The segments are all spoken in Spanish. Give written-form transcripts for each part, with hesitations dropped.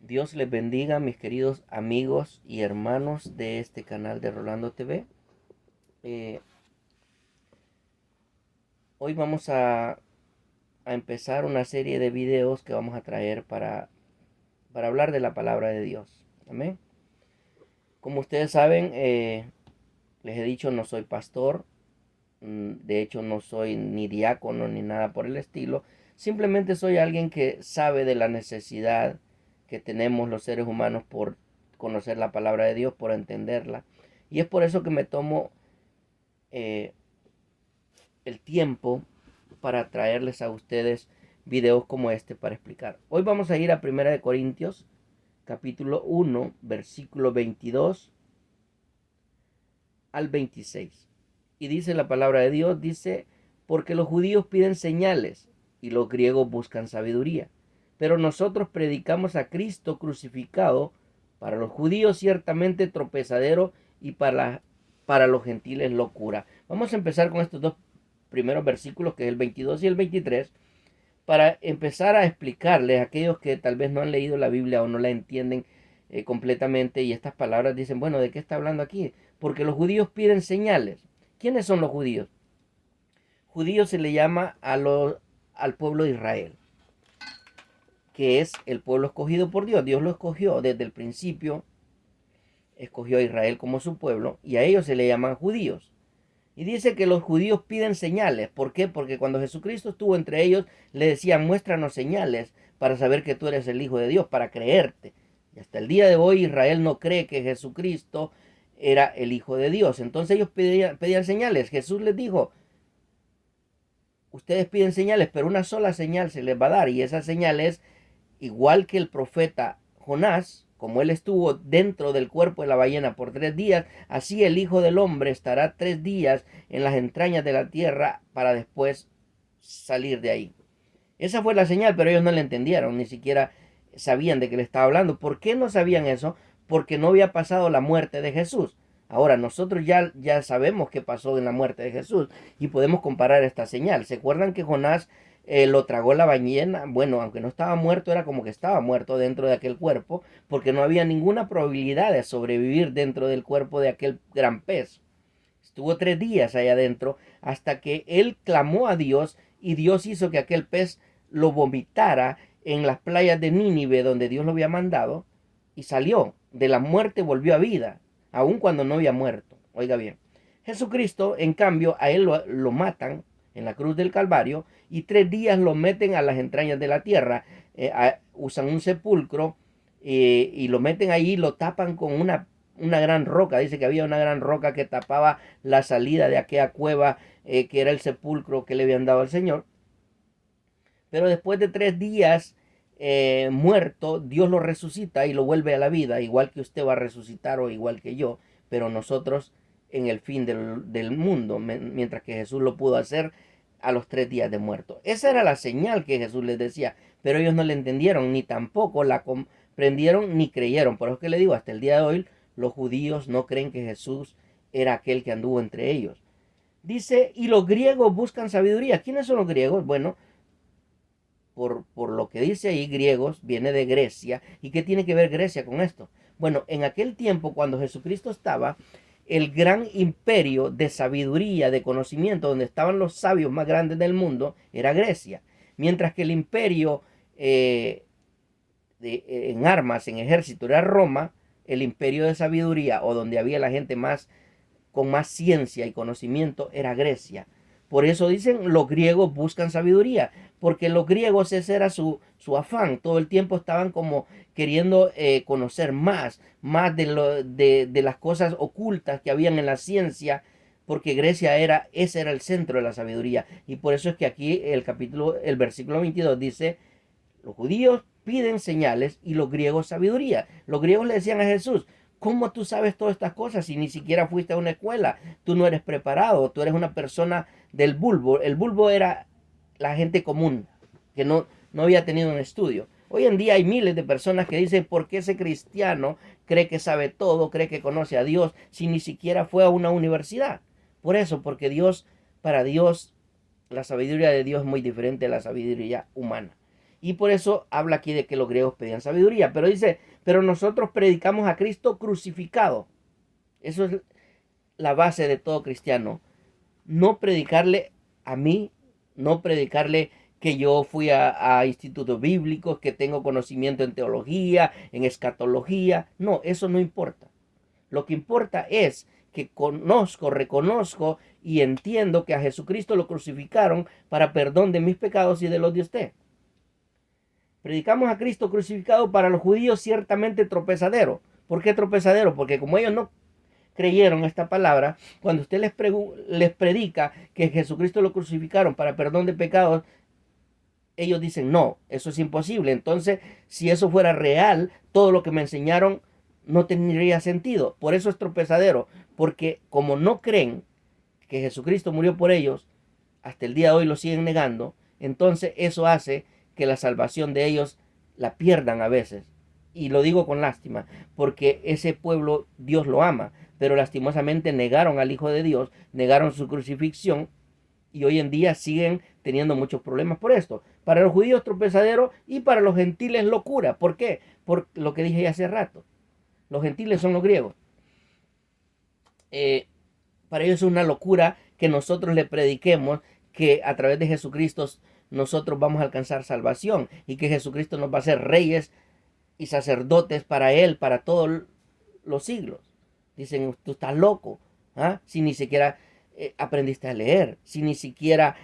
Dios les bendiga, mis queridos amigos y hermanos de este canal de Rolando TV. Eh, Hoy vamos a empezar una serie de videos que vamos a traer para hablar de la palabra de Dios. Amén. Como ustedes saben, les he dicho, no soy pastor. De hecho, no soy ni diácono ni nada por el estilo. Simplemente soy alguien que sabe de la necesidad que tenemos los seres humanos por conocer la palabra de Dios, por entenderla. Y es por eso que me tomo eh, el tiempo para traerles a ustedes videos como este para explicar. Hoy vamos a ir a 1 Corintios, capítulo 1, versículo 22 al 26. Y dice la palabra de Dios, dice, porque los judíos piden señales y los griegos buscan sabiduría. Pero nosotros predicamos a Cristo crucificado, para los judíos ciertamente tropezadero y para los gentiles locura. Vamos a empezar con estos dos primeros versículos, que es el 22 y el 23, para empezar a explicarles a aquellos que tal vez no han leído la Biblia o no la entienden completamente, y estas palabras dicen, bueno, ¿de qué está hablando aquí? Porque los judíos piden señales. ¿Quiénes son los judíos? Judíos se le llama al pueblo de Israel, que es el pueblo escogido por Dios. Dios lo escogió desde el principio, escogió a Israel como su pueblo, y a ellos se le llaman judíos. Y dice que los judíos piden señales. ¿Por qué? Porque cuando Jesucristo estuvo entre ellos, le decían, muéstranos señales para saber que tú eres el Hijo de Dios, para creerte. Y hasta el día de hoy Israel no cree que Jesucristo era el Hijo de Dios. Entonces ellos pedían señales. Jesús les dijo, ustedes piden señales, pero una sola señal se les va a dar. Y esa señal es igual que el profeta Jonás. Como él estuvo dentro del cuerpo de la ballena por 3 días, así el Hijo del Hombre estará 3 días en las entrañas de la tierra para después salir de ahí. Esa fue la señal, pero ellos no la entendieron, ni siquiera sabían de qué le estaba hablando. ¿Por qué no sabían eso? Porque no había pasado la muerte de Jesús. Ahora, nosotros ya sabemos qué pasó en la muerte de Jesús y podemos comparar esta señal. ¿Se acuerdan que Jonás lo tragó la ballena? Bueno, aunque no estaba muerto, era como que estaba muerto dentro de aquel cuerpo, porque no había ninguna probabilidad de sobrevivir dentro del cuerpo de aquel gran pez. Estuvo 3 días allá adentro hasta que él clamó a Dios y Dios hizo que aquel pez lo vomitara en las playas de Nínive donde Dios lo había mandado, y salió de la muerte, volvió a vida, aun cuando no había muerto. Oiga bien, Jesucristo, en cambio, a él lo matan en la cruz del Calvario y 3 días lo meten a las entrañas de la tierra. Usan un sepulcro y lo meten ahí, lo tapan con una gran roca. Dice que había una gran roca que tapaba la salida de aquella cueva, que era el sepulcro que le habían dado al Señor. Pero después de 3 días muerto, Dios lo resucita y lo vuelve a la vida, igual que usted va a resucitar o igual que yo, pero nosotros en el fin del mundo, mientras que Jesús lo pudo hacer a los 3 días de muerto. Esa era la señal que Jesús les decía, pero ellos no la entendieron, ni tampoco la comprendieron, ni creyeron. Por eso que le digo, hasta el día de hoy, los judíos no creen que Jesús era aquel que anduvo entre ellos. Dice, y los griegos buscan sabiduría. ¿Quiénes son los griegos? Bueno, por lo que dice ahí, griegos, viene de Grecia. ¿Y qué tiene que ver Grecia con esto? Bueno, en aquel tiempo, cuando Jesucristo estaba, el gran imperio de sabiduría, de conocimiento, donde estaban los sabios más grandes del mundo, era Grecia. Mientras que el imperio en armas, en ejército, era Roma. El imperio de sabiduría, o donde había la gente más con más ciencia y conocimiento, era Grecia. Por eso dicen, los griegos buscan sabiduría, porque los griegos ese era su afán. Todo el tiempo estaban como queriendo conocer más de las cosas ocultas que habían en la ciencia, porque ese era el centro de la sabiduría. Y por eso es que aquí el versículo 22 dice, los judíos piden señales y los griegos sabiduría. Los griegos le decían a Jesús, ¿cómo tú sabes todas estas cosas si ni siquiera fuiste a una escuela? Tú no eres preparado, tú eres una persona del bulbo. El bulbo era la gente común, que no había tenido un estudio. Hoy en día hay miles de personas que dicen, ¿por qué ese cristiano cree que sabe todo, cree que conoce a Dios, si ni siquiera fue a una universidad? Por eso, porque para Dios, la sabiduría de Dios es muy diferente a la sabiduría humana. Y por eso habla aquí de que los griegos pedían sabiduría. Pero dice, pero nosotros predicamos a Cristo crucificado. Eso es la base de todo cristiano. No predicarle a mí, no predicarle que yo fui a institutos bíblicos, que tengo conocimiento en teología, en escatología. No, eso no importa. Lo que importa es que conozco, reconozco y entiendo que a Jesucristo lo crucificaron para perdón de mis pecados y de los de usted. Predicamos a Cristo crucificado, para los judíos ciertamente tropezadero. ¿Por qué tropezadero? Porque como ellos no creyeron esta palabra, cuando usted les predica que Jesucristo lo crucificaron para perdón de pecados, ellos dicen, no, eso es imposible. Entonces, si eso fuera real, todo lo que me enseñaron no tendría sentido. Por eso es tropezadero, porque como no creen que Jesucristo murió por ellos, hasta el día de hoy lo siguen negando, entonces eso hace que la salvación de ellos la pierdan a veces. Y lo digo con lástima, porque ese pueblo Dios lo ama, pero lastimosamente negaron al Hijo de Dios, negaron su crucifixión, y hoy en día siguen teniendo muchos problemas por esto. Para los judíos tropezadero y para los gentiles locura. ¿Por qué? Por lo que dije hace rato. Los gentiles son los griegos. Para ellos es una locura que nosotros le prediquemos que a través de Jesucristo nosotros vamos a alcanzar salvación y que Jesucristo nos va a hacer reyes y sacerdotes para Él, para todos los siglos. Dicen, tú estás loco, ¿ah? Si ni siquiera aprendiste a leer, si ni siquiera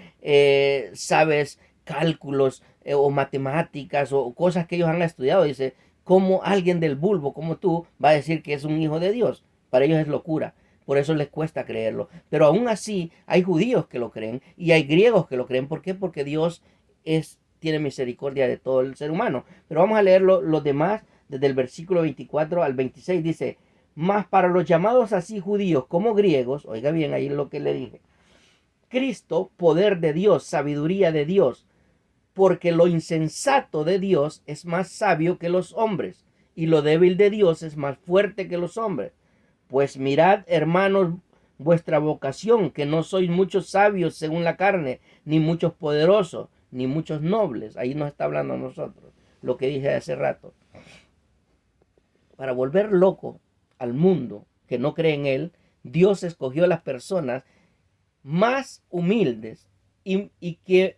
sabes cálculos o matemáticas o cosas que ellos han estudiado. Dice, ¿cómo alguien del bulbo como tú va a decir que es un hijo de Dios? Para ellos es locura. Por eso les cuesta creerlo. Pero aún así hay judíos que lo creen y hay griegos que lo creen. ¿Por qué? Porque Dios tiene misericordia de todo el ser humano. Pero vamos a leer los demás desde el versículo 24 al 26. Dice, mas para los llamados así judíos como griegos, oiga bien ahí lo que le dije, Cristo, poder de Dios, sabiduría de Dios, porque lo insensato de Dios es más sabio que los hombres, y lo débil de Dios es más fuerte que los hombres. Pues mirad, hermanos, vuestra vocación, que no sois muchos sabios según la carne, ni muchos poderosos, ni muchos nobles. Ahí nos está hablando a nosotros, lo que dije hace rato. Para volver loco al mundo que no cree en Él, Dios escogió a las personas más humildes y que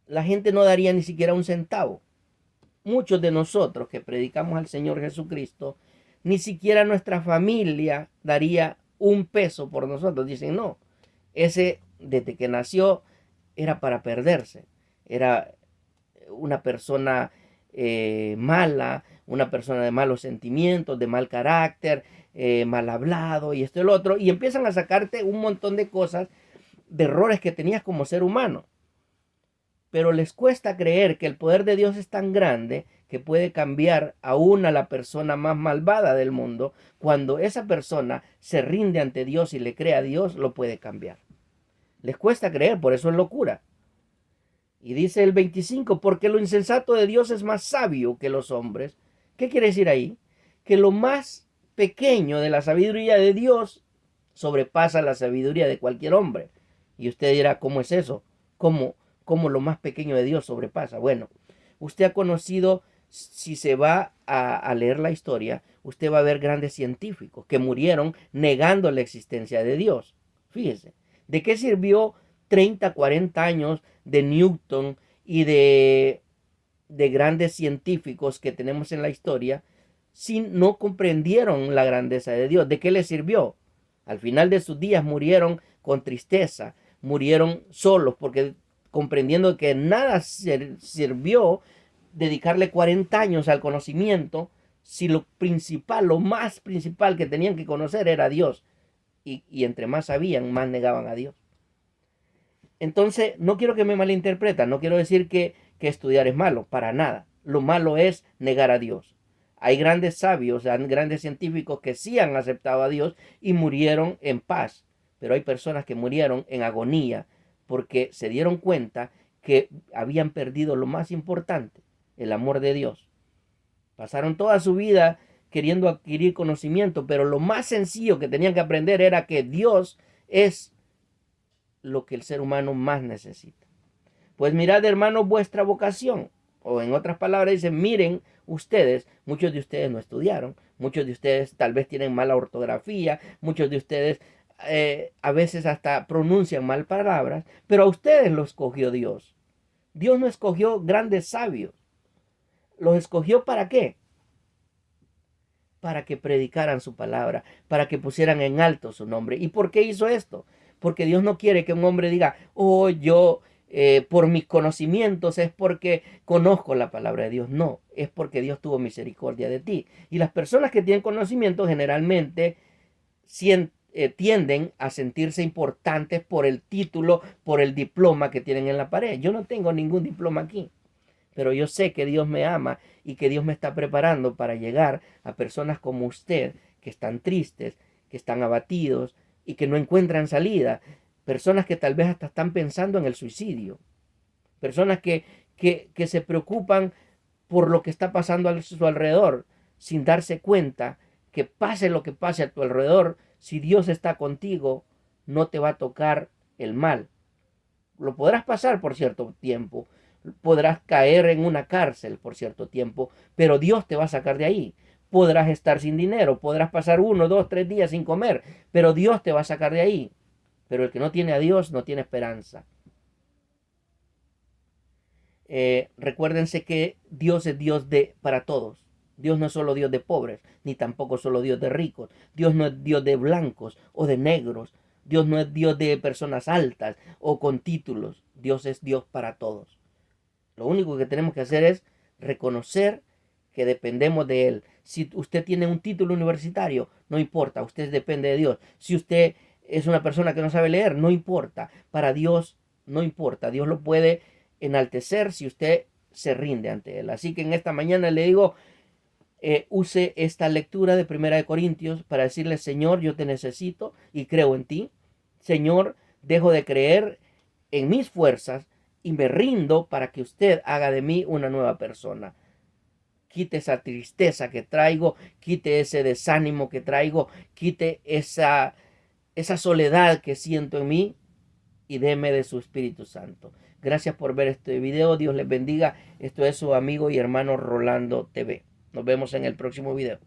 la gente no daría ni siquiera un centavo. Muchos de nosotros que predicamos al Señor Jesucristo, ni siquiera nuestra familia daría un peso por nosotros. Dicen, no, ese desde que nació era para perderse. Era una persona mala, una persona de malos sentimientos, de mal carácter, mal hablado y esto y lo otro. Y empiezan a sacarte un montón de cosas, de errores que tenías como ser humano. Pero les cuesta creer que el poder de Dios es tan grande que puede cambiar aún a la persona más malvada del mundo. Cuando esa persona se rinde ante Dios y le cree a Dios, lo puede cambiar. Les cuesta creer, por eso es locura. Y dice el 25, porque lo insensato de Dios es más sabio que los hombres. ¿Qué quiere decir ahí? Que lo más pequeño de la sabiduría de Dios sobrepasa la sabiduría de cualquier hombre. Y usted dirá, ¿cómo es eso? ¿Cómo lo más pequeño de Dios sobrepasa? Bueno, usted ha conocido, si se va a leer la historia, usted va a ver grandes científicos que murieron negando la existencia de Dios. Fíjese, ¿de qué sirvió 30, 40 años de Newton y de grandes científicos que tenemos en la historia si no comprendieron la grandeza de Dios? ¿De qué les sirvió? Al final de sus días murieron con tristeza, murieron solos, porque comprendiendo que nada sirvió dedicarle 40 años al conocimiento si lo principal, lo más principal que tenían que conocer era Dios. Y entre más sabían, más negaban a Dios. Entonces, no quiero que me malinterpreten, no quiero decir que estudiar es malo, para nada. Lo malo es negar a Dios. Hay grandes sabios, hay grandes científicos que sí han aceptado a Dios y murieron en paz. Pero hay personas que murieron en agonía porque se dieron cuenta que habían perdido lo más importante, el amor de Dios. Pasaron toda su vida queriendo adquirir conocimiento, pero lo más sencillo que tenían que aprender era que Dios es lo que el ser humano más necesita. Pues mirad, hermanos, vuestra vocación. O en otras palabras dice, miren ustedes, muchos de ustedes no estudiaron, muchos de ustedes tal vez tienen mala ortografía, muchos de ustedes a veces hasta pronuncian mal palabras, pero a ustedes los escogió Dios. Dios no escogió grandes sabios. ¿Los escogió para qué? Para que predicaran su palabra, para que pusieran en alto su nombre. ¿Y por qué hizo esto? Porque Dios no quiere que un hombre diga, oh, yo por mis conocimientos es porque conozco la palabra de Dios. No, es porque Dios tuvo misericordia de ti. Y las personas que tienen conocimiento generalmente tienden a sentirse importantes por el título, por el diploma que tienen en la pared. Yo no tengo ningún diploma aquí, pero yo sé que Dios me ama y que Dios me está preparando para llegar a personas como usted, que están tristes, que están abatidos y que no encuentran salida. Personas que tal vez hasta están pensando en el suicidio. Personas que se preocupan por lo que está pasando a su alrededor, sin darse cuenta que pase lo que pase a tu alrededor, si Dios está contigo, no te va a tocar el mal. Lo podrás pasar por cierto tiempo, podrás caer en una cárcel por cierto tiempo, pero Dios te va a sacar de ahí. Podrás estar sin dinero, podrás pasar 1, 2, 3 días sin comer, pero Dios te va a sacar de ahí. Pero el que no tiene a Dios no tiene esperanza. Recuérdense que Dios es Dios para todos. Dios no es solo Dios de pobres, ni tampoco solo Dios de ricos. Dios no es Dios de blancos o de negros. Dios no es Dios de personas altas o con títulos. Dios es Dios para todos. Lo único que tenemos que hacer es reconocer que dependemos de Él. Si usted tiene un título universitario, no importa, usted depende de Dios. Si usted es una persona que no sabe leer, no importa. Para Dios no importa. Dios lo puede enaltecer si usted se rinde ante Él. Así que en esta mañana le digo, use esta lectura de Primera de Corintios para decirle, Señor, yo te necesito y creo en ti. Señor, dejo de creer en mis fuerzas y me rindo para que usted haga de mí una nueva persona. Quite esa tristeza que traigo, quite ese desánimo que traigo, quite esa soledad que siento en mí y deme de su Espíritu Santo. Gracias por ver este video. Dios les bendiga. Esto es su amigo y hermano Rolando TV. Nos vemos en el próximo video.